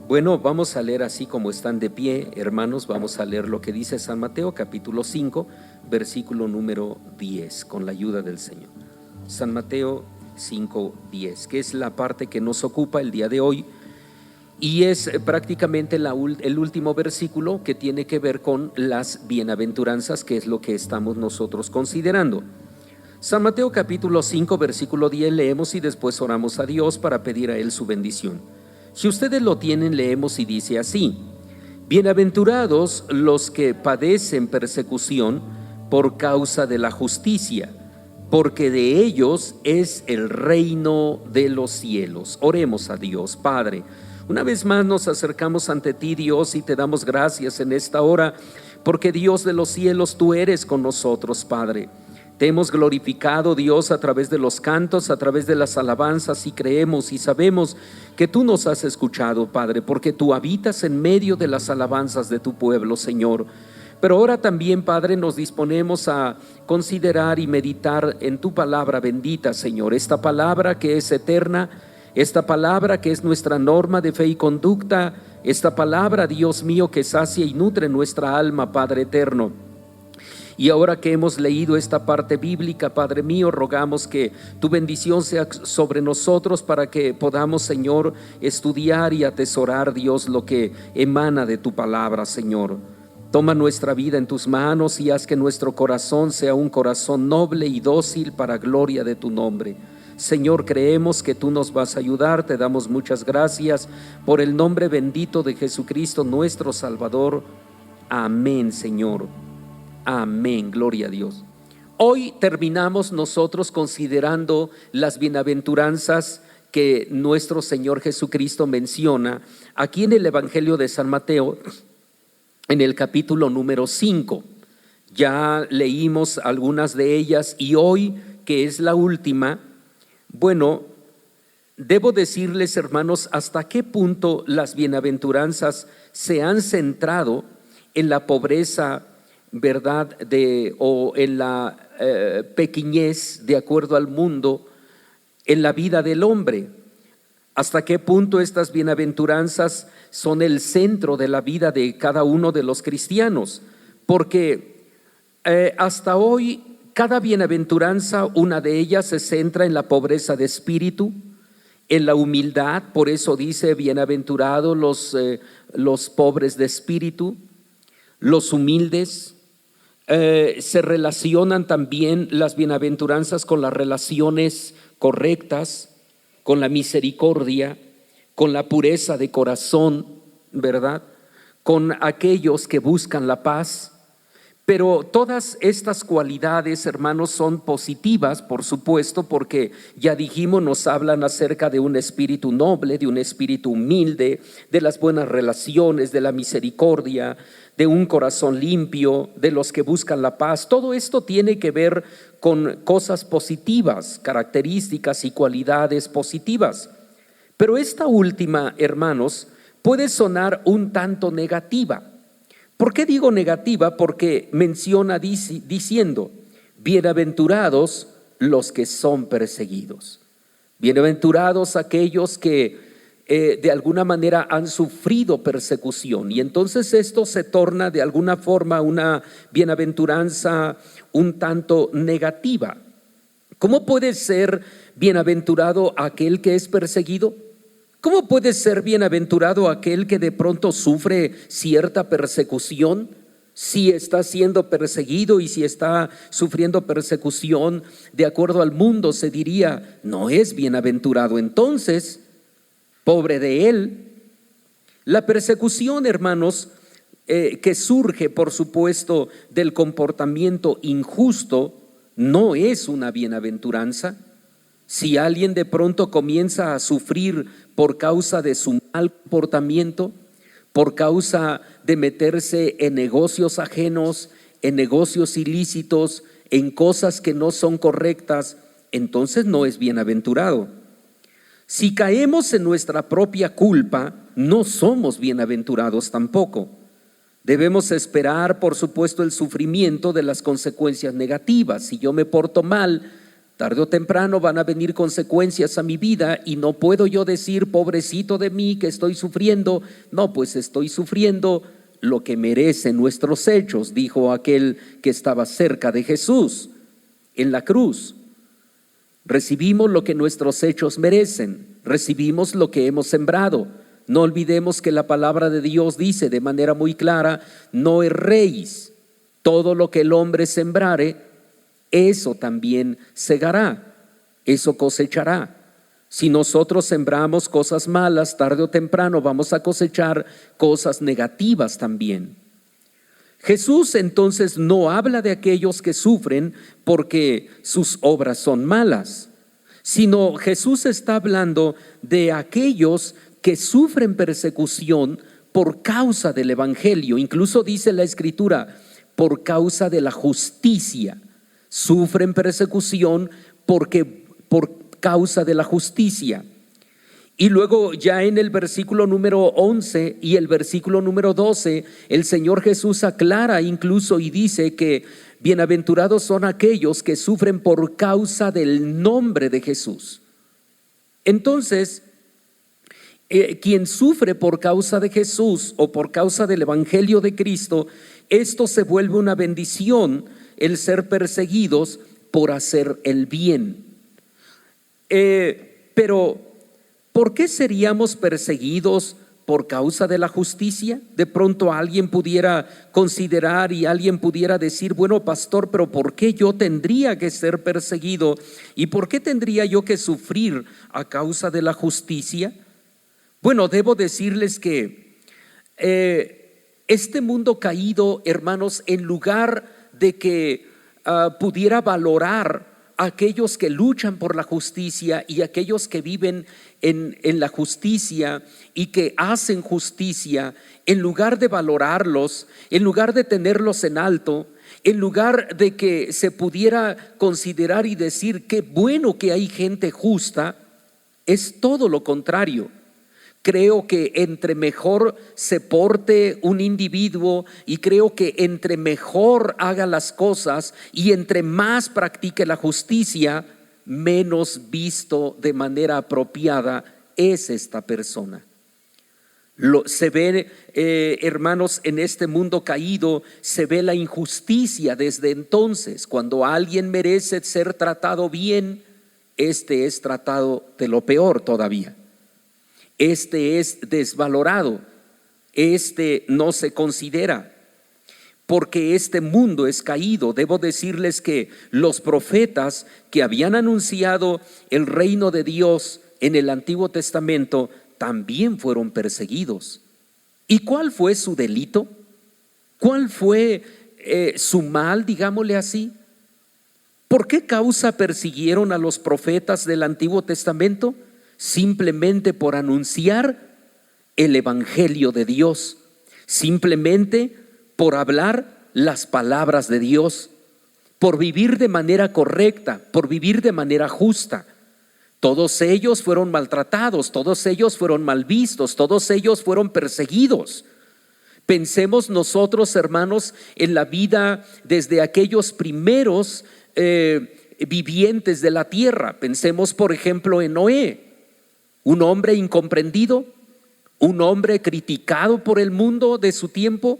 Bueno, vamos a leer así como están de pie, hermanos, vamos a leer lo que dice San Mateo capítulo 5, versículo número 10, con la ayuda del Señor. San Mateo 5:10, que es la parte que nos ocupa el día de hoy y es prácticamente el último versículo que tiene que ver con las bienaventuranzas, que es lo que estamos nosotros considerando. San Mateo capítulo 5, versículo 10 leemos y después oramos a Dios para pedir a Él su bendición. Si ustedes lo tienen, leemos y dice así: bienaventurados los que padecen persecución por causa de la justicia, porque de ellos es el reino de los cielos. Oremos a Dios. Padre, una vez más nos acercamos ante ti, Dios, y te damos gracias en esta hora, porque Dios de los cielos, tú eres con nosotros, Padre. Te hemos glorificado, Dios, a través de los cantos, a través de las alabanzas, y creemos y sabemos que tú nos has escuchado, Padre, porque tú habitas en medio de las alabanzas de tu pueblo, Señor. Pero ahora también, Padre, nos disponemos a considerar y meditar en tu palabra bendita, Señor, esta palabra que es eterna, esta palabra que es nuestra norma de fe y conducta, esta palabra, Dios mío, que sacia y nutre nuestra alma, Padre eterno. Y ahora que hemos leído esta parte bíblica, Padre mío, rogamos que tu bendición sea sobre nosotros para que podamos, Señor, estudiar y atesorar, Dios, lo que emana de tu palabra, Señor. Toma nuestra vida en tus manos y haz que nuestro corazón sea un corazón noble y dócil para gloria de tu nombre. Señor, creemos que tú nos vas a ayudar. Te damos muchas gracias por el nombre bendito de Jesucristo, nuestro Salvador. Amén, Señor. Amén, gloria a Dios. Hoy terminamos nosotros considerando las bienaventuranzas que nuestro Señor Jesucristo menciona aquí en el Evangelio de San Mateo, en el capítulo número 5. Ya leímos algunas de ellas y hoy, que es la última, bueno, debo decirles, hermanos, hasta qué punto las bienaventuranzas se han centrado en la pobreza, ¿verdad? O en la pequeñez de acuerdo al mundo en la vida del hombre. Hasta qué punto estas bienaventuranzas son el centro de la vida de cada uno de los cristianos, porque hasta hoy cada bienaventuranza, una de ellas se centra en la pobreza de espíritu, en la humildad. Por eso dice: bienaventurados los pobres de espíritu, los humildes. Se relacionan también las bienaventuranzas con las relaciones correctas, con la misericordia, con la pureza de corazón, ¿verdad? Con aquellos que buscan la paz. Pero todas estas cualidades, hermanos, son positivas, por supuesto, porque ya dijimos, nos hablan acerca de un espíritu noble, de un espíritu humilde, de las buenas relaciones, de la misericordia, de un corazón limpio, de los que buscan la paz. Todo esto tiene que ver con cosas positivas, características y cualidades positivas. Pero esta última, hermanos, puede sonar un tanto negativa. ¿Por qué digo negativa? Porque menciona diciendo: bienaventurados los que son perseguidos. Bienaventurados aquellos que de alguna manera han sufrido persecución, y entonces esto se torna de alguna forma una bienaventuranza un tanto negativa. ¿Cómo puede ser bienaventurado aquel que es perseguido? ¿Cómo puede ser bienaventurado aquel que de pronto sufre cierta persecución? Si está siendo perseguido y si está sufriendo persecución de acuerdo al mundo, se diría: no es bienaventurado. Entonces, pobre de él. La persecución, hermanos, que surge, por supuesto, del comportamiento injusto, no es una bienaventuranza. Si alguien de pronto comienza a sufrir por causa de su mal comportamiento, por causa de meterse en negocios ajenos, en negocios ilícitos, en cosas que no son correctas, entonces no es bienaventurado. Si caemos en nuestra propia culpa, no somos bienaventurados tampoco. Debemos esperar, por supuesto, el sufrimiento de las consecuencias negativas. Si yo me porto mal, Tarde o temprano van a venir consecuencias a mi vida y no puedo yo decir, pobrecito de mí que estoy sufriendo. No, pues estoy sufriendo lo que merecen nuestros hechos, dijo aquel que estaba cerca de Jesús en la cruz. Recibimos lo que nuestros hechos merecen, recibimos lo que hemos sembrado. No olvidemos que la palabra de Dios dice de manera muy clara: no erréis, todo lo que el hombre sembrare, eso también segará, eso cosechará. Si nosotros sembramos cosas malas, tarde o temprano vamos a cosechar cosas negativas también. Jesús entonces no habla de aquellos que sufren porque sus obras son malas, sino Jesús está hablando de aquellos que sufren persecución por causa del evangelio. Incluso dice la Escritura, por causa de la justicia. Sufren persecución por causa de la justicia. Y luego ya en el versículo número 11 y el versículo número 12, el Señor Jesús aclara incluso y dice que bienaventurados son aquellos que sufren por causa del nombre de Jesús. Entonces, quien sufre por causa de Jesús o por causa del evangelio de Cristo, esto se vuelve una bendición, el ser perseguidos por hacer el bien. Pero ¿por qué seríamos perseguidos por causa de la justicia? De pronto alguien pudiera considerar y alguien pudiera decir, bueno, pastor, pero ¿por qué yo tendría que ser perseguido? ¿Y por qué tendría yo que sufrir a causa de la justicia? Bueno, debo decirles que este mundo caído, hermanos, en lugar de que pudiera valorar a aquellos que luchan por la justicia y aquellos que viven en la justicia y que hacen justicia, en lugar de valorarlos, en lugar de tenerlos en alto, en lugar de que se pudiera considerar y decir qué bueno que hay gente justa, es todo lo contrario. Creo que entre mejor se porte un individuo y creo que entre mejor haga las cosas y entre más practique la justicia, menos visto de manera apropiada es esta persona. Se ve, hermanos, en este mundo caído, se ve la injusticia desde entonces. Cuando alguien merece ser tratado bien, este es tratado de lo peor todavía. Este es desvalorado, este no se considera, porque este mundo es caído. Debo decirles que los profetas que habían anunciado el reino de Dios en el Antiguo Testamento también fueron perseguidos. ¿Y cuál fue su delito? ¿Cuál fue su mal, digámosle así? ¿Por qué causa persiguieron a los profetas del Antiguo Testamento? Simplemente por anunciar el evangelio de Dios, simplemente por hablar las palabras de Dios, por vivir de manera correcta, por vivir de manera justa. Todos ellos fueron maltratados, todos ellos fueron mal vistos, todos ellos fueron perseguidos. Pensemos nosotros, hermanos, en la vida desde aquellos primeros vivientes de la tierra. Pensemos, por ejemplo, en Noé. Un hombre incomprendido, un hombre criticado por el mundo de su tiempo,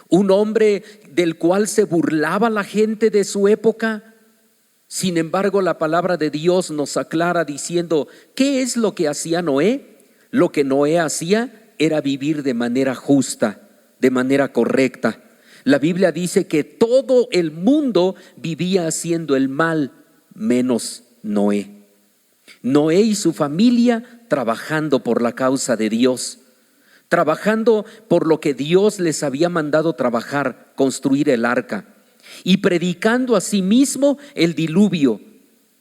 un hombre del cual se burlaba la gente de su época. Sin embargo, la palabra de Dios nos aclara diciendo, ¿qué es lo que hacía Noé? Lo que Noé hacía era vivir de manera justa, de manera correcta. La Biblia dice que todo el mundo vivía haciendo el mal, menos Noé. Noé y su familia trabajando por la causa de Dios, trabajando por lo que Dios les había mandado trabajar, construir el arca, y predicando a sí mismo el diluvio.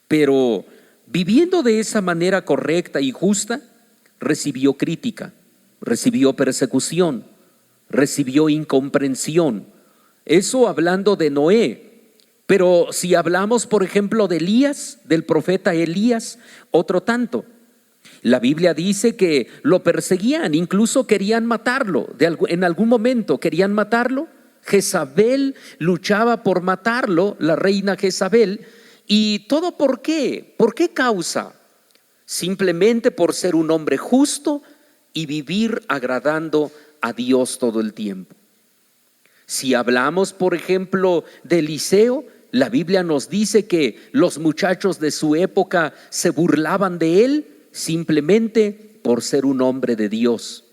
Pero viviendo de esa manera correcta y justa, recibió crítica, recibió persecución, recibió incomprensión. Eso hablando de Noé. Pero si hablamos, por ejemplo, de Elías, del profeta Elías, otro tanto. La Biblia dice que lo perseguían, incluso querían matarlo. En algún momento querían matarlo. Jezabel luchaba por matarlo, la reina Jezabel, ¿Y todo por qué? ¿Por qué causa? Simplemente por ser un hombre justo y vivir agradando a Dios todo el tiempo. Si hablamos, por ejemplo, de Eliseo, la Biblia nos dice que los muchachos de su época se burlaban de él simplemente por ser un hombre de Dios.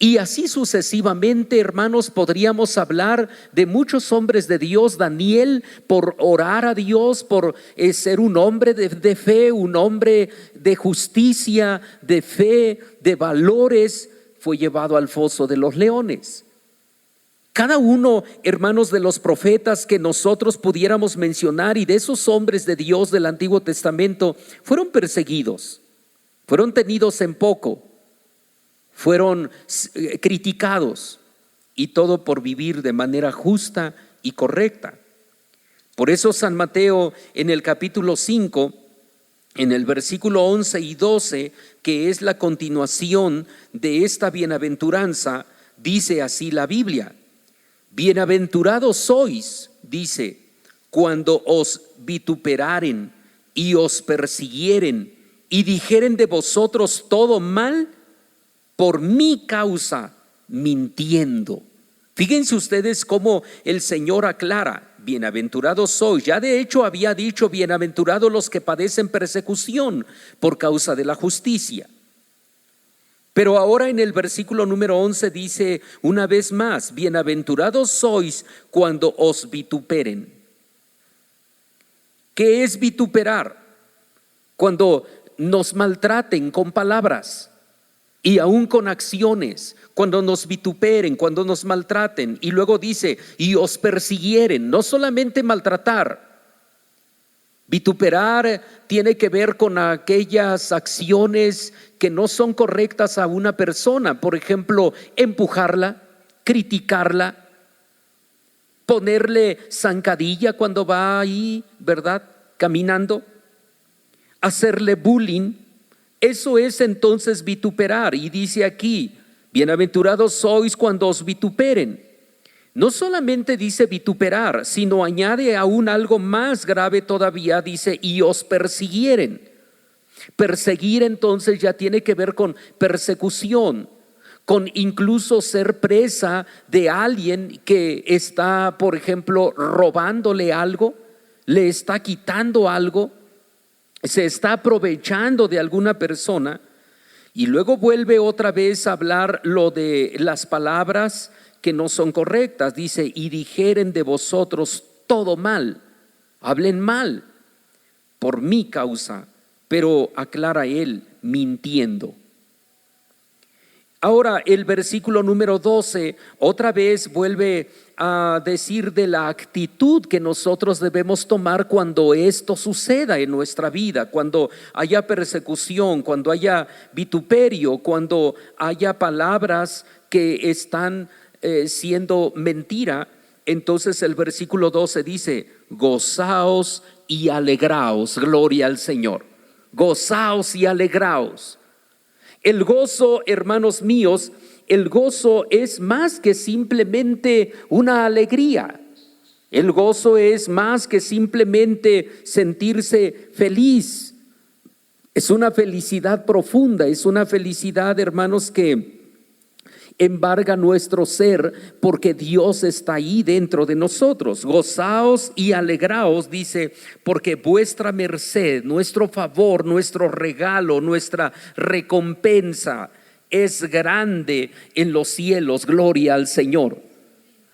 Y así sucesivamente, hermanos, podríamos hablar de muchos hombres de Dios. Daniel, por orar a Dios, por ser un hombre de fe, un hombre de justicia, de fe, de valores, fue llevado al foso de los leones. Cada uno, hermanos, de los profetas que nosotros pudiéramos mencionar y de esos hombres de Dios del Antiguo Testamento fueron perseguidos, fueron tenidos en poco, fueron criticados, y todo por vivir de manera justa y correcta. Por eso San Mateo en el capítulo 5, en el versículo 11 y 12, que es la continuación de esta bienaventuranza, dice así la Biblia: bienaventurados sois, dice, cuando os vituperaren y os persiguieren y dijeren de vosotros todo mal por mi causa, mintiendo. Fíjense ustedes cómo el Señor aclara: bienaventurados sois. Ya de hecho había dicho: bienaventurados los que padecen persecución por causa de la justicia. Pero ahora en el versículo número 11 dice una vez más: bienaventurados sois cuando os vituperen. ¿Qué es vituperar? Cuando nos maltraten con palabras y aún con acciones, cuando nos vituperen, cuando nos maltraten. Y luego dice: y os persiguieren. No solamente maltratar. Vituperar tiene que ver con aquellas acciones que no son correctas a una persona. Por ejemplo, empujarla, criticarla, ponerle zancadilla cuando va ahí, ¿verdad?, caminando, hacerle bullying. Eso es entonces vituperar. Y dice aquí: bienaventurados sois cuando os vituperen. No solamente dice vituperar, sino añade aún algo más grave todavía. Dice: y os persiguieren. Perseguir entonces ya tiene que ver con persecución, con incluso ser presa de alguien que está, por ejemplo, robándole algo, le está quitando algo, se está aprovechando de alguna persona. Y luego vuelve otra vez a hablar lo de las palabras que no son correctas. Dice: y dijeren de vosotros todo mal, hablen mal por mi causa, pero aclara él, mintiendo. Ahora el versículo número 12 otra vez vuelve a decir de la actitud que nosotros debemos tomar cuando esto suceda en nuestra vida, cuando haya persecución, cuando haya vituperio, cuando haya palabras que están siendo mentira. Entonces el versículo 12 dice: gozaos y alegraos. Gloria al Señor. Gozaos y alegraos. El gozo, hermanos míos, el gozo es más que simplemente una alegría. El gozo es más que simplemente sentirse feliz. Es una felicidad profunda, es una felicidad, hermanos, que embarga nuestro ser, porque Dios está ahí dentro de nosotros. Gozaos y alegraos, dice, porque vuestra merced, nuestro favor, nuestro regalo, nuestra recompensa es grande en los cielos. Gloria al Señor.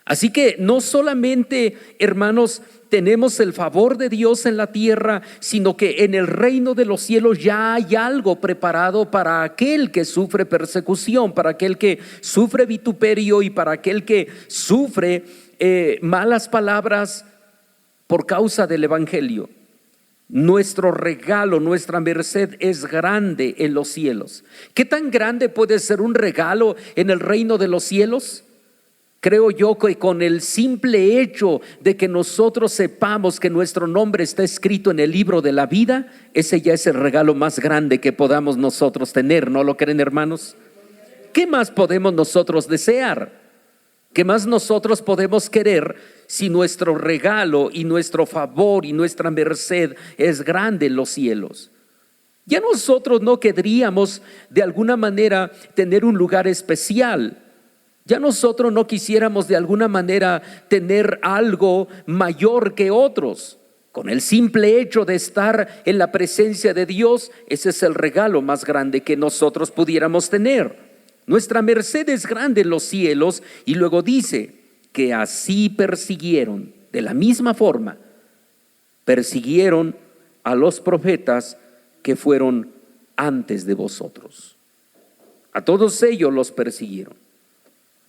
Así que no solamente, hermanos, tenemos el favor de Dios en la tierra, sino que en el reino de los cielos ya hay algo preparado para aquel que sufre persecución, para aquel que sufre vituperio y para aquel que sufre malas palabras por causa del evangelio. Nuestro regalo, nuestra merced es grande en los cielos. ¿Qué tan grande puede ser un regalo en el reino de los cielos? Creo yo que con el simple hecho de que nosotros sepamos que nuestro nombre está escrito en el libro de la vida, ese ya es el regalo más grande que podamos nosotros tener. ¿No lo creen, hermanos? ¿Qué más podemos nosotros desear? ¿Qué más nosotros podemos querer si nuestro regalo y nuestro favor y nuestra merced es grande en los cielos? Ya nosotros no querríamos de alguna manera tener un lugar especial. Ya nosotros no quisiéramos de alguna manera tener algo mayor que otros. Con el simple hecho de estar en la presencia de Dios, ese es el regalo más grande que nosotros pudiéramos tener. Nuestra merced es grande en los cielos, y luego dice que así persiguieron, de la misma forma, persiguieron a los profetas que fueron antes de vosotros. A todos ellos los persiguieron.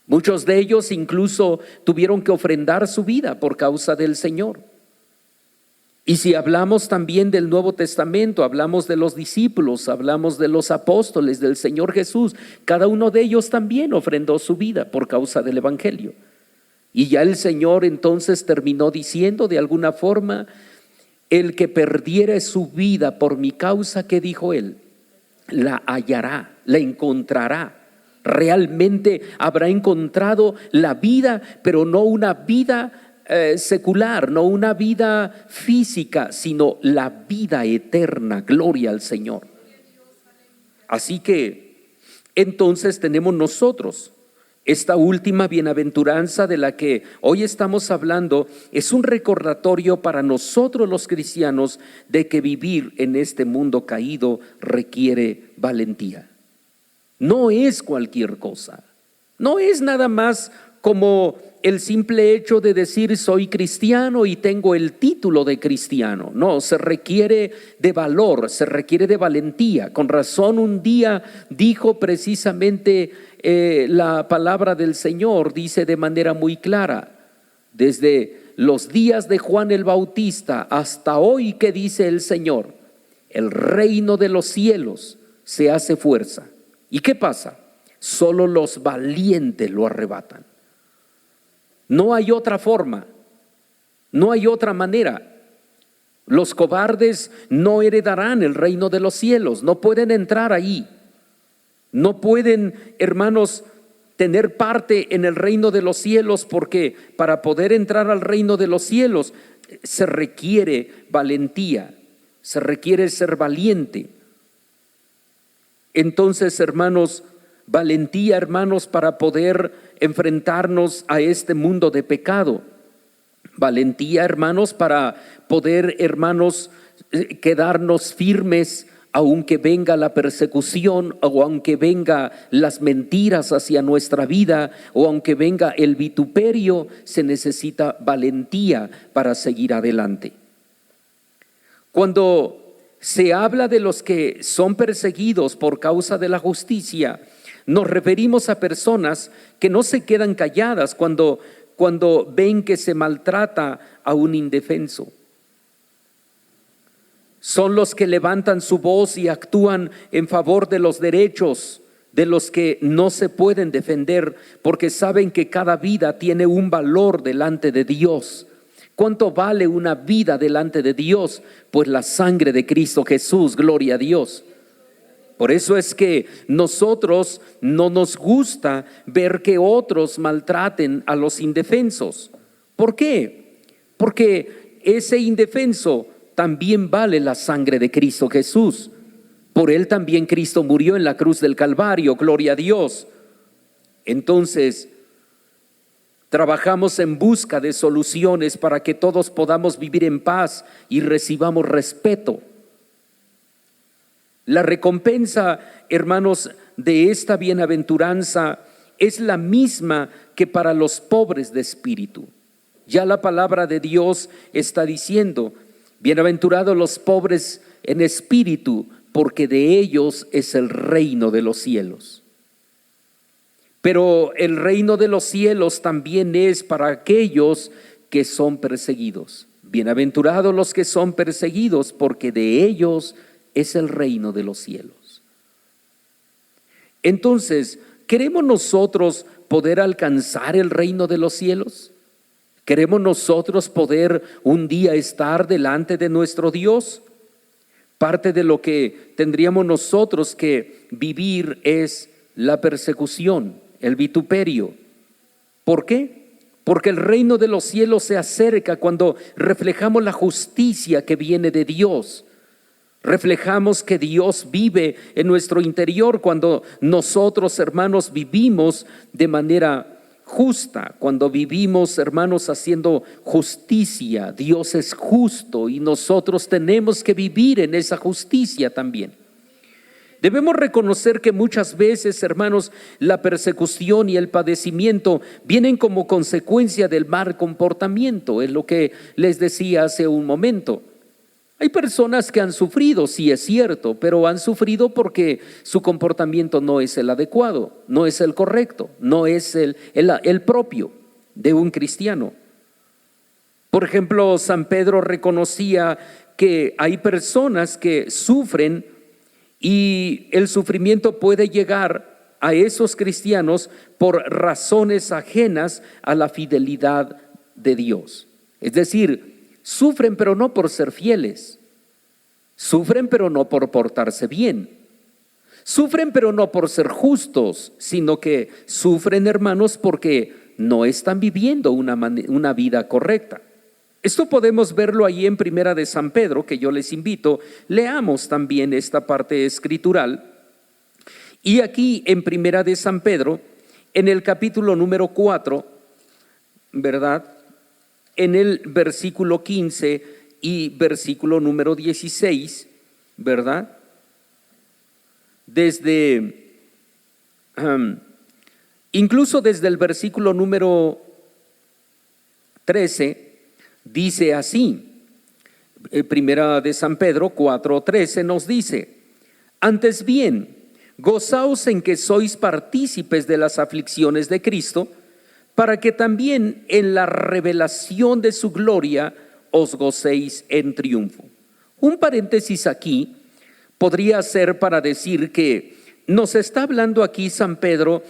Muchos de ellos incluso tuvieron que ofrendar su vida por causa del Señor. Y si hablamos también del Nuevo Testamento, hablamos de los discípulos, hablamos de los apóstoles del Señor Jesús, cada uno de ellos también ofrendó su vida por causa del Evangelio. Y ya el Señor entonces terminó diciendo de alguna forma: el que perdiere su vida por mi causa, ¿qué dijo él? La hallará, la encontrará. Realmente habrá encontrado la vida, pero no una vida secular, no una vida física, sino la vida eterna. Gloria al Señor. Así que entonces tenemos nosotros esta última bienaventuranza de la que hoy estamos hablando. Es un recordatorio para nosotros los cristianos de que vivir en este mundo caído requiere valentía. No es cualquier cosa, no es nada más como el simple hecho de decir soy cristiano y tengo el título de cristiano. No, se requiere de valor, se requiere de valentía. Con razón un día dijo precisamente la palabra del Señor, dice de manera muy clara: desde los días de Juan el Bautista hasta hoy, ¿qué dice el Señor? El reino de los cielos se hace fuerza. ¿Y qué pasa? Solo los valientes lo arrebatan. No hay otra forma, no hay otra manera. Los cobardes no heredarán el reino de los cielos, no pueden entrar ahí. No pueden, hermanos, tener parte en el reino de los cielos, porque para poder entrar al reino de los cielos se requiere valentía, se requiere ser valiente. Entonces, hermanos, valentía, hermanos, para poder enfrentarnos a este mundo de pecado. Valentía, hermanos, para poder, hermanos, quedarnos firmes aunque venga la persecución, o aunque venga las mentiras hacia nuestra vida, o aunque venga el vituperio. Se necesita valentía para seguir adelante. Cuando se habla de los que son perseguidos por causa de la justicia, nos referimos a personas que no se quedan calladas cuando ven que se maltrata a un indefenso. Son los que levantan su voz y actúan en favor de los derechos de los que no se pueden defender, porque saben que cada vida tiene un valor delante de Dios. ¿Cuánto vale una vida delante de Dios? Pues la sangre de Cristo Jesús, gloria a Dios. Por eso es que nosotros no nos gusta ver que otros maltraten a los indefensos. ¿Por qué? Porque ese indefenso también vale la sangre de Cristo Jesús. Por él también Cristo murió en la cruz del Calvario, gloria a Dios. Entonces, trabajamos en busca de soluciones para que todos podamos vivir en paz y recibamos respeto. La recompensa, hermanos, de esta bienaventuranza es la misma que para los pobres de espíritu. Ya la palabra de Dios está diciendo: bienaventurados los pobres en espíritu, porque de ellos es el reino de los cielos. Pero el reino de los cielos también es para aquellos que son perseguidos. Bienaventurados los que son perseguidos, porque de ellos es el reino de los cielos. Entonces, ¿queremos nosotros poder alcanzar el reino de los cielos? ¿Queremos nosotros poder un día estar delante de nuestro Dios? Parte de lo que tendríamos nosotros que vivir es la persecución, el vituperio. ¿Por qué? porque el reino de los cielos se acerca cuando reflejamos la justicia que viene de Dios. Reflejamos que Dios vive en nuestro interior cuando nosotros, hermanos, vivimos de manera justa, cuando vivimos, hermanos, haciendo justicia. Dios es justo y nosotros tenemos que vivir en esa justicia también. Debemos reconocer que muchas veces, hermanos, la persecución y el padecimiento vienen como consecuencia del mal comportamiento. Es lo que les decía hace un momento. Hay personas que han sufrido, sí es cierto, pero han sufrido porque su comportamiento no es el adecuado, no es el correcto, no es el propio de un cristiano. Por ejemplo, San Pedro reconocía que hay personas que sufren y el sufrimiento puede llegar a esos cristianos por razones ajenas a la fidelidad de Dios. Es decir, sufren pero no por ser fieles, sufren pero no por portarse bien, sufren pero no por ser justos, sino que sufren, hermanos, porque no están viviendo una vida correcta. Esto podemos verlo ahí en Primera de San Pedro, que yo les invito, leamos también esta parte escritural. Y aquí en Primera de San Pedro, en el capítulo número 4, ¿verdad?, en el versículo 15 y versículo número 16, ¿verdad? Incluso desde el versículo número 13, dice así, Primera de San Pedro 4:13 nos dice: antes bien, gozaos en que sois partícipes de las aflicciones de Cristo, para que también en la revelación de su gloria os gocéis en triunfo. Un paréntesis aquí podría ser para decir que nos está hablando aquí San Pedro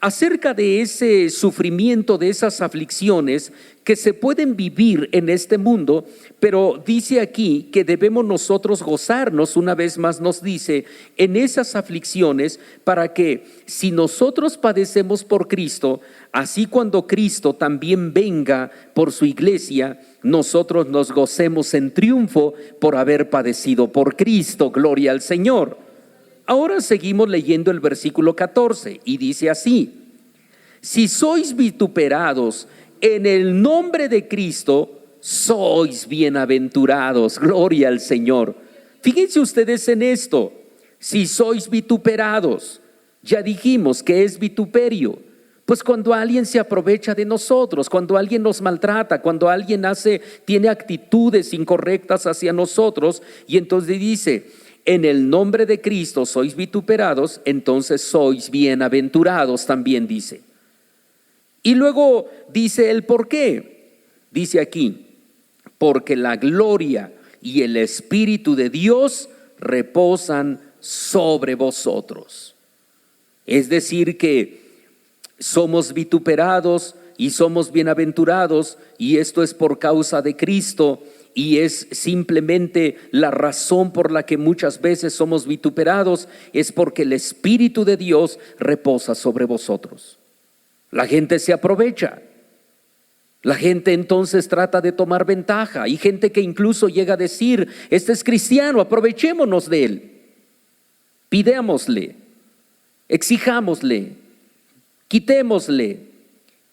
acerca de ese sufrimiento, de esas aflicciones que se pueden vivir en este mundo, pero dice aquí que debemos nosotros gozarnos, una vez más nos dice, en esas aflicciones, para que si nosotros padecemos por Cristo, así cuando Cristo también venga por su iglesia, nosotros nos gocemos en triunfo por haber padecido por Cristo. Gloria al Señor. Ahora seguimos leyendo el versículo 14 y dice así: si sois vituperados en el nombre de Cristo, sois bienaventurados. Gloria al Señor. Fíjense ustedes en esto: si sois vituperados, ya dijimos que es vituperio. Pues cuando alguien se aprovecha de nosotros, cuando alguien nos maltrata, cuando alguien tiene actitudes incorrectas hacia nosotros, y entonces dice: en el nombre de Cristo sois vituperados, entonces sois bienaventurados también dice. Y luego dice el por qué. Dice aquí: porque la gloria y el Espíritu de Dios reposan sobre vosotros. Es decir que somos vituperados y somos bienaventurados, y esto es por causa de Cristo. Y es simplemente la razón por la que muchas veces somos vituperados, es porque el Espíritu de Dios reposa sobre vosotros. La gente se aprovecha. La gente entonces trata de tomar ventaja. Hay gente que incluso llega a decir: este es cristiano, aprovechémonos de él. Pidámosle, exijámosle, quitémosle.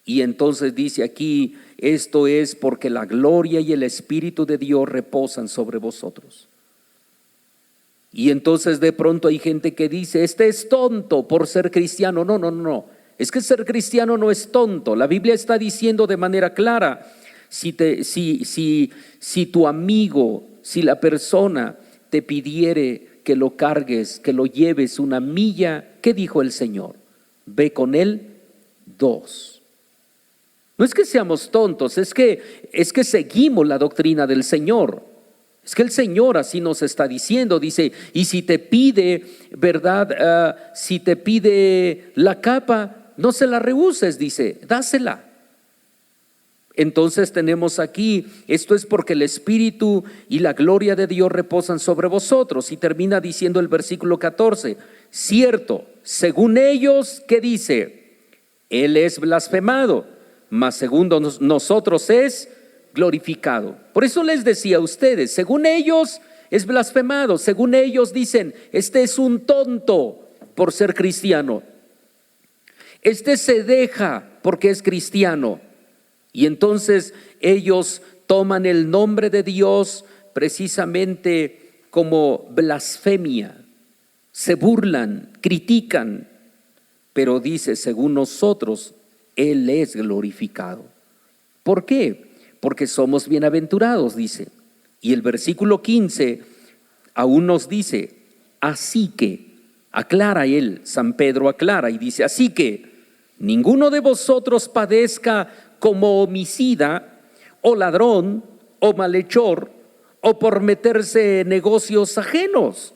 Y entonces dice aquí: esto es porque la gloria y el Espíritu de Dios reposan sobre vosotros. Y entonces de pronto hay gente que dice: este es tonto por ser cristiano. No. Es que ser cristiano no es tonto. La Biblia está diciendo de manera clara: si tu amigo, si la persona te pidiere que lo cargues, que lo lleves una milla, ¿qué dijo el Señor? Ve con él 2. No es que seamos tontos, es que seguimos la doctrina del Señor. Es que el Señor así nos está diciendo. Dice: y si te pide, ¿verdad? Si te pide la capa, no se la rehuses, dice, dásela. Entonces tenemos aquí: esto es porque el Espíritu y la gloria de Dios reposan sobre vosotros. Y termina diciendo el versículo 14: cierto, según ellos, ¿qué dice? Él es blasfemado. mas según nosotros es glorificado. Por eso les decía a ustedes, según ellos es blasfemado, según ellos dicen, este es un tonto por ser cristiano, este se deja porque es cristiano, y entonces ellos toman el nombre de Dios precisamente como blasfemia, se burlan, critican, pero dice, según nosotros, Él es glorificado. ¿Por qué? Porque somos bienaventurados, dice. Y el versículo 15 aún nos dice, así que, aclara él, San Pedro aclara y dice, así que ninguno de vosotros padezca como homicida o ladrón o malhechor o por meterse en negocios ajenos.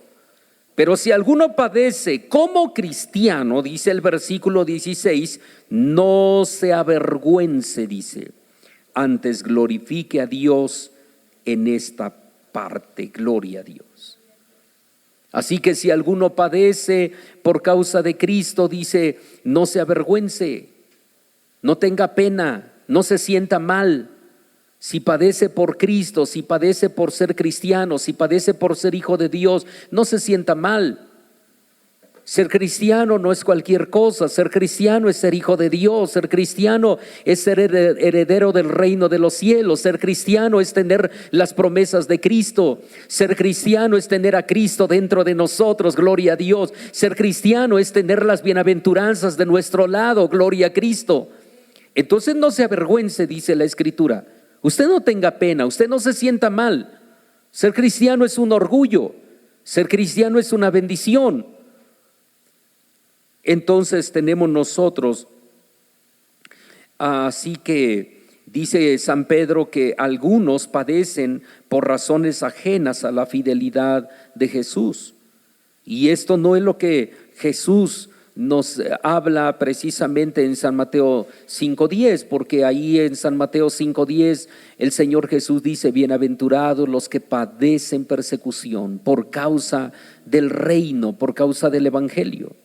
Pero si alguno padece como cristiano, dice el versículo 16, no se avergüence, dice, antes glorifique a Dios en esta parte, gloria a Dios. Así que si alguno padece por causa de Cristo, dice, no se avergüence, no tenga pena, no se sienta mal. Si padece por Cristo, si padece por ser cristiano, si padece por ser hijo de Dios, no se sienta mal. Ser cristiano no es cualquier cosa, ser cristiano es ser hijo de Dios, ser cristiano es ser heredero del reino de los cielos, ser cristiano es tener las promesas de Cristo, ser cristiano es tener a Cristo dentro de nosotros, gloria a Dios, ser cristiano es tener las bienaventuranzas de nuestro lado, gloria a Cristo. Entonces no se avergüence, dice la Escritura, usted no tenga pena, usted no se sienta mal. Ser cristiano es un orgullo, ser cristiano es una bendición. Entonces tenemos nosotros, así que dice San Pedro que algunos padecen por razones ajenas a la fidelidad de Jesús. Y esto no es lo que Jesús nos habla precisamente en San Mateo 5:10, porque ahí en San Mateo 5:10 el Señor Jesús dice, bienaventurados los que padecen persecución por causa del reino, por causa del evangelio,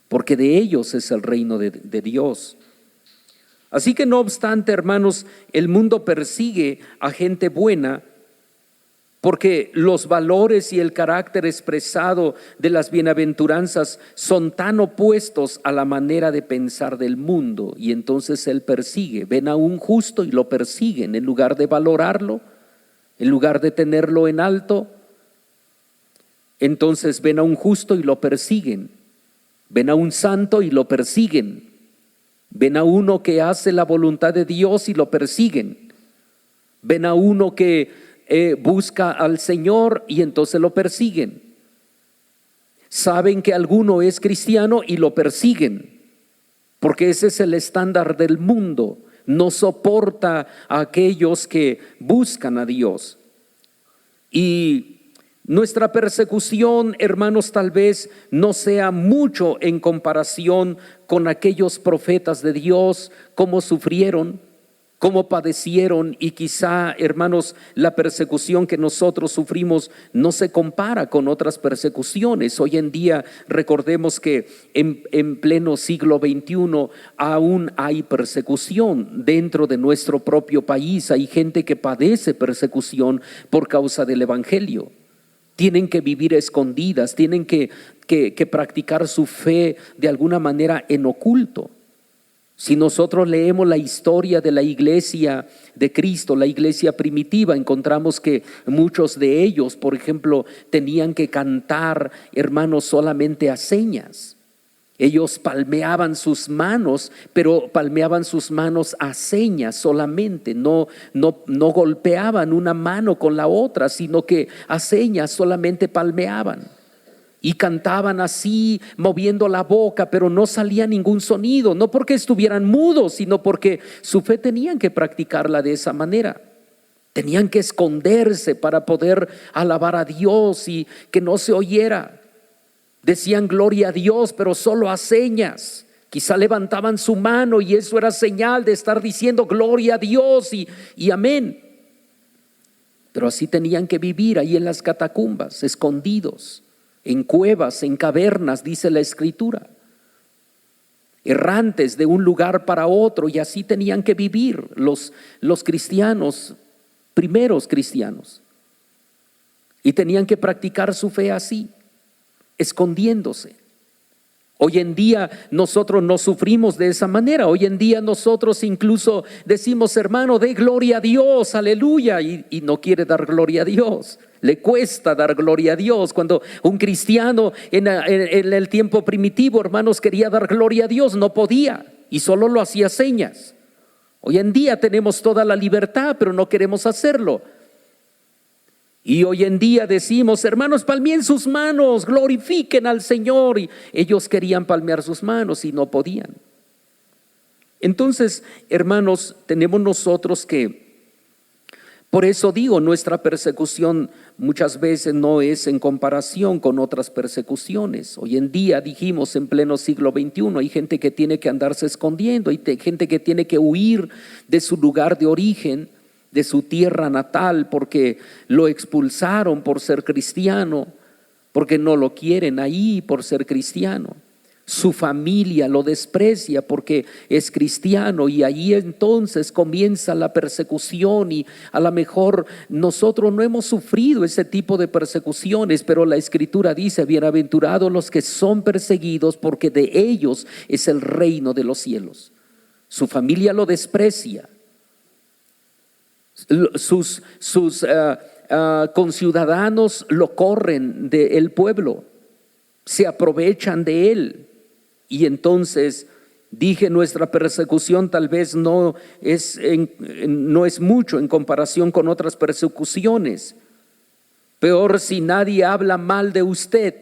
porque de ellos es el reino de Dios. Así que no obstante, hermanos, el mundo persigue a gente buena porque los valores y el carácter expresado de las bienaventuranzas son tan opuestos a la manera de pensar del mundo, y entonces él persigue. Ven a un justo y lo persiguen en lugar de valorarlo, en lugar de tenerlo en alto. Entonces ven a un justo y lo persiguen. Ven a un santo y lo persiguen. Ven a uno que hace la voluntad de Dios y lo persiguen. Ven a uno que busca al Señor y entonces lo persiguen. Saben que alguno es cristiano y lo persiguen, porque ese es el estándar del mundo. No soporta a aquellos que buscan a Dios. Y nuestra persecución, hermanos, tal vez no sea mucho en comparación con aquellos profetas de Dios, cómo sufrieron, cómo padecieron, y quizá, hermanos, la persecución que nosotros sufrimos no se compara con otras persecuciones. Hoy en día recordemos que en pleno siglo XXI aún hay persecución dentro de nuestro propio país. Hay gente que padece persecución por causa del evangelio. Tienen que vivir escondidas, tienen que practicar su fe de alguna manera en oculto. Si nosotros leemos la historia de la iglesia de Cristo, la iglesia primitiva, encontramos que muchos de ellos, por ejemplo, tenían que cantar, hermanos, solamente a señas. Ellos palmeaban sus manos, pero palmeaban sus manos a señas solamente, no golpeaban una mano con la otra, sino que a señas solamente palmeaban. Y cantaban así, moviendo la boca, pero no salía ningún sonido, no porque estuvieran mudos, sino porque su fe tenían que practicarla de esa manera. Tenían que esconderse para poder alabar a Dios y que no se oyera. Decían gloria a Dios, pero solo a señas. Quizá levantaban su mano y eso era señal de estar diciendo gloria a Dios y amén. Pero así tenían que vivir ahí en las catacumbas, escondidos, en cuevas, en cavernas, dice la Escritura. errantes de un lugar para otro, y así tenían que vivir los cristianos, primeros cristianos. Y tenían que practicar su fe así, escondiéndose. Hoy en día nosotros no sufrimos de esa manera. Hoy en día nosotros incluso decimos: hermano, dé gloria a Dios, aleluya, y no quiere dar gloria a Dios. Le cuesta dar gloria a Dios. Cuando un cristiano en el tiempo primitivo, hermanos, quería dar gloria a Dios, no podía, y solo lo hacía señas. Hoy en día tenemos toda la libertad, pero no queremos hacerlo. Y hoy en día decimos: hermanos, palmeen sus manos, glorifiquen al Señor. Y ellos querían palmear sus manos y no podían. Entonces, hermanos, tenemos nosotros que, por eso digo, nuestra persecución muchas veces no es en comparación con otras persecuciones. Hoy en día, dijimos, en pleno siglo XXI, hay gente que tiene que andarse escondiendo, hay gente que tiene que huir de su lugar de origen, de su tierra natal, porque lo expulsaron por ser cristiano, porque no lo quieren ahí por ser cristiano. Su familia lo desprecia porque es cristiano, y ahí entonces comienza la persecución. Y a lo mejor nosotros no hemos sufrido ese tipo de persecuciones, pero la Escritura dice: bienaventurados los que son perseguidos, porque de ellos es el reino de los cielos. Su familia lo desprecia. Sus conciudadanos lo corren del pueblo, se aprovechan de él. Y entonces dije, nuestra persecución tal vez no es mucho en comparación con otras persecuciones. Peor si nadie habla mal de usted.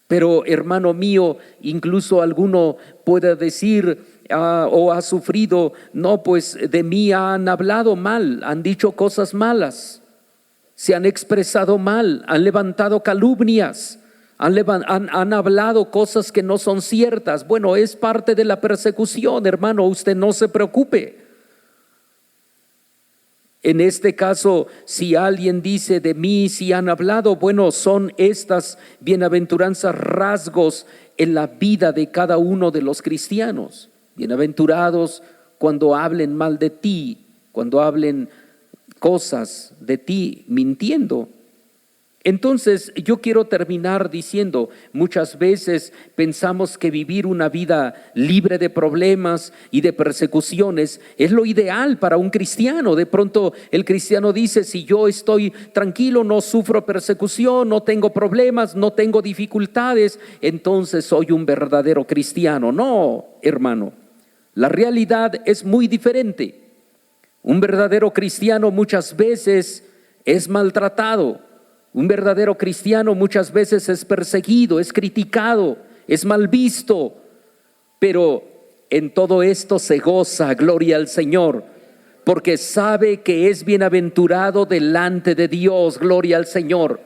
Pero, hermano mío, incluso alguno puede decir o ha sufrido: no, pues de mí han hablado mal, han dicho cosas malas, se han expresado mal, han levantado calumnias, han hablado cosas que no son ciertas. Bueno, es parte de la persecución, hermano, usted no se preocupe. En este caso, si alguien dice: de mí si han hablado, bueno, son estas bienaventuranzas rasgos en la vida de cada uno de los cristianos. Bienaventurados cuando hablen mal de ti, cuando hablen cosas de ti mintiendo. Entonces yo quiero terminar diciendo: muchas veces pensamos que vivir una vida libre de problemas y de persecuciones es lo ideal para un cristiano. De pronto el cristiano dice: si yo estoy tranquilo, no sufro persecución, no tengo problemas, no tengo dificultades, entonces soy un verdadero cristiano. No, hermano, la realidad es muy diferente. Un verdadero cristiano muchas veces es maltratado. Un verdadero cristiano muchas veces es perseguido, es criticado, es mal visto, pero en todo esto se goza, gloria al Señor, porque sabe que es bienaventurado delante de Dios, gloria al Señor.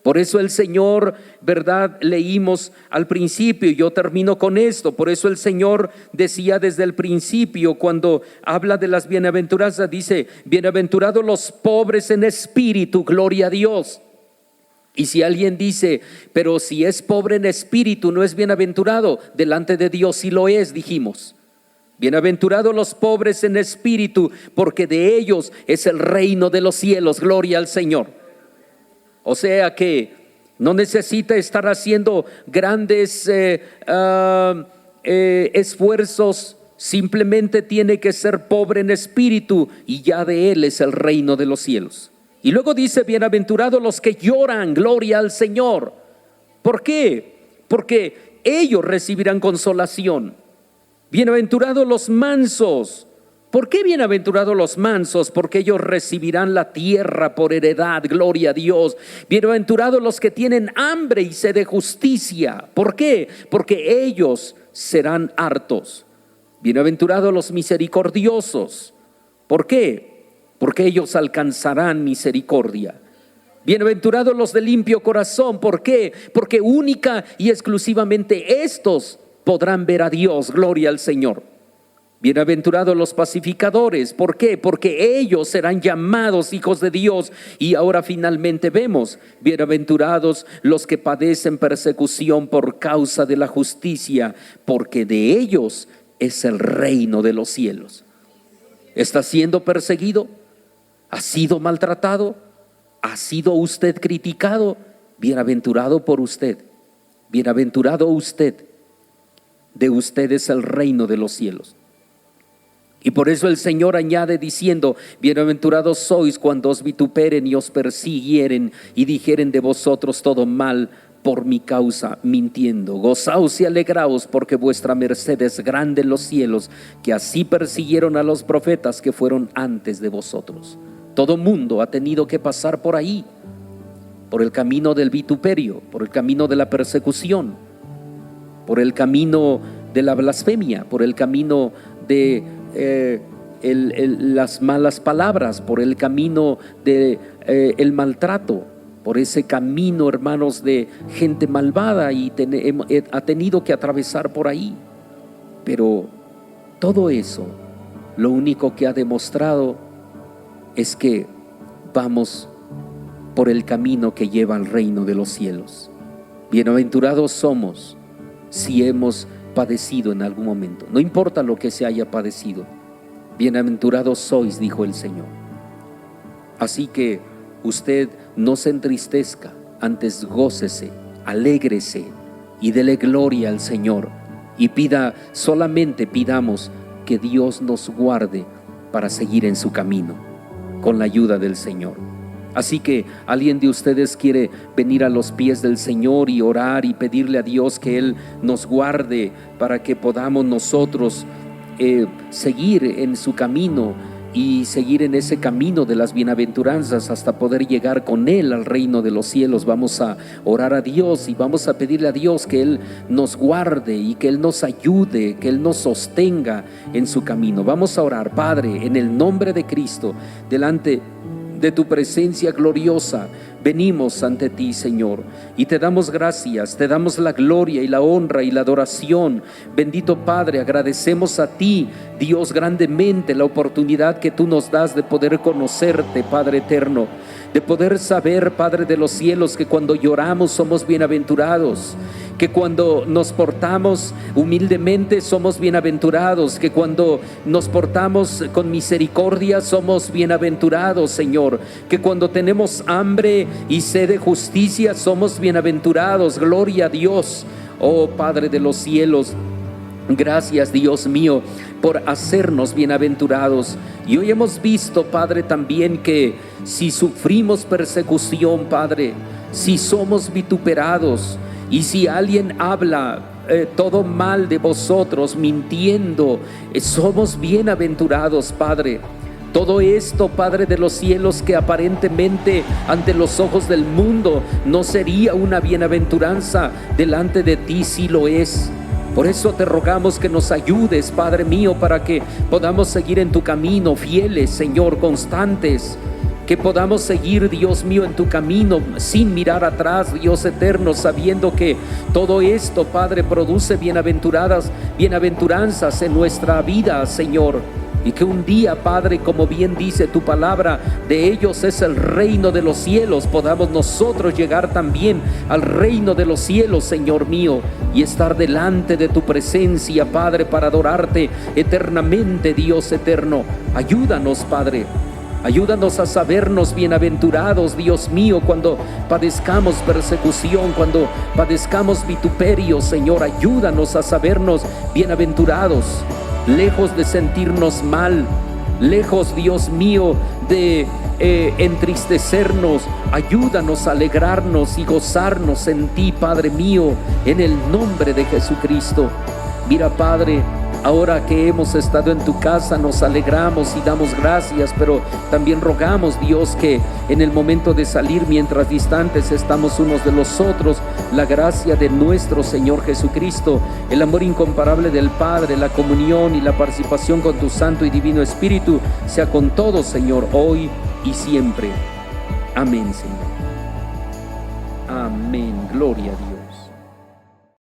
Por eso el Señor, ¿verdad? Leímos al principio, y yo termino con esto. Por eso el Señor decía desde el principio, cuando habla de las bienaventuranzas, dice: bienaventurados los pobres en espíritu, gloria a Dios. Y si alguien dice: pero si es pobre en espíritu no es bienaventurado, delante de Dios sí lo es, dijimos. Bienaventurados los pobres en espíritu, porque de ellos es el reino de los cielos, gloria al Señor. O sea que no necesita estar haciendo grandes esfuerzos, simplemente tiene que ser pobre en espíritu y ya de él es el reino de los cielos. Y luego dice: bienaventurados los que lloran, gloria al Señor. ¿Por qué? Porque ellos recibirán consolación. Bienaventurados los mansos. ¿Por qué bienaventurados los mansos? Porque ellos recibirán la tierra por heredad, gloria a Dios. Bienaventurados los que tienen hambre y sed de justicia. ¿Por qué? Porque ellos serán hartos. Bienaventurados los misericordiosos. ¿Por qué? Porque ellos alcanzarán misericordia. Bienaventurados los de limpio corazón. ¿Por qué? Porque única y exclusivamente estos podrán ver a Dios, gloria al Señor. Bienaventurados los pacificadores. ¿Por qué? Porque ellos serán llamados hijos de Dios. Y ahora finalmente vemos, bienaventurados los que padecen persecución por causa de la justicia, porque de ellos es el reino de los cielos. ¿Está siendo perseguido? ¿Ha sido maltratado? ¿Ha sido usted criticado? Bienaventurado por usted. Bienaventurado usted. De usted es el reino de los cielos. Y por eso el Señor añade diciendo: bienaventurados sois cuando os vituperen y os persiguieren y dijeren de vosotros todo mal por mi causa, mintiendo. Gozaos y alegraos, porque vuestra merced es grande en los cielos, que así persiguieron a los profetas que fueron antes de vosotros. Todo mundo ha tenido que pasar por ahí, por el camino del vituperio, por el camino de la persecución, por el camino de la blasfemia, por el camino de las malas palabras, por el camino de el maltrato, por ese camino, hermanos, de gente malvada, y ha tenido que atravesar por ahí. Pero todo eso, lo único que ha demostrado es que vamos por el camino que lleva al reino de los cielos. Bienaventurados somos si hemos padecido en algún momento, no importa lo que se haya padecido. Bienaventurados sois, dijo el Señor. Así que usted no se entristezca, antes gócese, alégrese y dele gloria al Señor, y solamente pidamos que Dios nos guarde para seguir en su camino con la ayuda del Señor. Así que alguien de ustedes quiere venir a los pies del Señor y orar y pedirle a Dios que Él nos guarde para que podamos nosotros seguir en su camino y seguir en ese camino de las bienaventuranzas hasta poder llegar con Él al reino de los cielos. Vamos a orar a Dios y vamos a pedirle a Dios que Él nos guarde y que Él nos ayude, que Él nos sostenga en su camino. Vamos a orar. Padre, en el nombre de Cristo, delante de tu presencia gloriosa, venimos ante ti, Señor, y te damos gracias, te damos la gloria y la honra y la adoración. Bendito Padre, agradecemos a ti, Dios, grandemente la oportunidad que tú nos das de poder conocerte, Padre eterno, de poder saber, Padre de los cielos, que cuando lloramos somos bienaventurados, que cuando nos portamos humildemente somos bienaventurados, que cuando nos portamos con misericordia somos bienaventurados, Señor, que cuando tenemos hambre y sed de justicia somos bienaventurados. Gloria a Dios, oh Padre de los cielos. Gracias, Dios mío, por hacernos bienaventurados. Y hoy hemos visto, Padre, también que si sufrimos persecución, Padre, si somos vituperados, y si alguien habla todo mal de vosotros, mintiendo, somos bienaventurados, Padre. Todo esto, Padre de los cielos, que aparentemente ante los ojos del mundo no sería una bienaventuranza, delante de ti sí lo es. Por eso te rogamos que nos ayudes, Padre mío, para que podamos seguir en tu camino, fieles, Señor, constantes. Que podamos seguir, Dios mío, en tu camino sin mirar atrás, Dios eterno, sabiendo que todo esto, Padre, produce bienaventuranzas en nuestra vida, Señor. Y que un día, Padre, como bien dice tu palabra, de ellos es el reino de los cielos, podamos nosotros llegar también al reino de los cielos, Señor mío, y estar delante de tu presencia, Padre, para adorarte eternamente, Dios eterno. Ayúdanos, Padre. Ayúdanos a sabernos bienaventurados, Dios mío, cuando padezcamos persecución, cuando padezcamos vituperio, Señor. Ayúdanos a sabernos bienaventurados, lejos de sentirnos mal, lejos, Dios mío, de entristecernos. Ayúdanos a alegrarnos y gozarnos en ti, Padre mío, en el nombre de Jesucristo. Mira, Padre, ahora que hemos estado en tu casa, nos alegramos y damos gracias, pero también rogamos, Dios, que en el momento de salir, mientras distantes estamos unos de los otros, la gracia de nuestro Señor Jesucristo, el amor incomparable del Padre, la comunión y la participación con tu Santo y Divino Espíritu sea con todos, Señor, hoy y siempre. Amén, Señor. Amén. Gloria a Dios.